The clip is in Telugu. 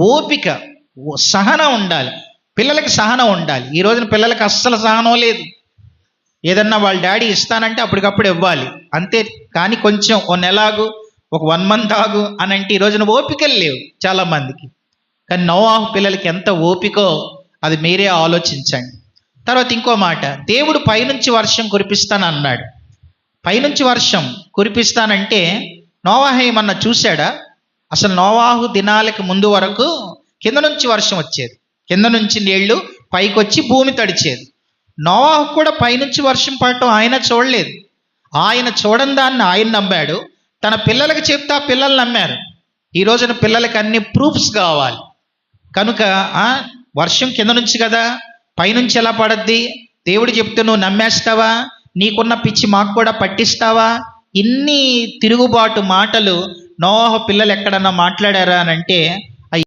ఓపిక, సహనం ఉండాలి. పిల్లలకి సహనం ఉండాలి. ఈ రోజున పిల్లలకి అస్సలు సహనం లేదు. ఏదన్నా వాళ్ళ డాడీ ఇస్తానంటే అప్పటికప్పుడు ఇవ్వాలి అంతే. కానీ కొంచెం ఓ నెలాగు, ఒక 1 మంత్ ఆగు అని అంటే ఈ రోజున ఓపికలు లేవు చాలామందికి. కానీ నోవాహు పిల్లలకి ఎంత ఓపికో అది మీరే ఆలోచించండి. తర్వాత ఇంకో మాట, దేవుడు పైనుంచి వర్షం కురిపిస్తానన్నాడు. పైనుంచి వర్షం కురిపిస్తానంటే నోవాహు ఏమన్నా చూశాడా? అసలు నోవాహు దినాలకు ముందు వరకు కింద నుంచి వర్షం వచ్చేది, కింద నుంచి నీళ్లు పైకి వచ్చి భూమి తడిచేది. నోవాహు కూడా పైనుంచి వర్షం పడటం ఆయన చూడలేదు. ఆయన చూడని దాన్ని ఆయన నమ్మాడు, తన పిల్లలకి చెప్తే ఆ పిల్లలు నమ్మారు. ఈ రోజున పిల్లలకి అన్ని ప్రూఫ్స్ కావాలి. కనుక వర్షం కింద నుంచి కదా, పైనుంచి ఎలా పడద్ది? దేవుడు చెప్తే నువ్వు నమ్మేస్తావా? నీకున్న పిచ్చి మాకు కూడా పట్టిస్తావా? ఇన్ని తిరుగుబాటు మాటలు నోవాహు పిల్లలు ఎక్కడన్నా మాట్లాడారా అని అంటే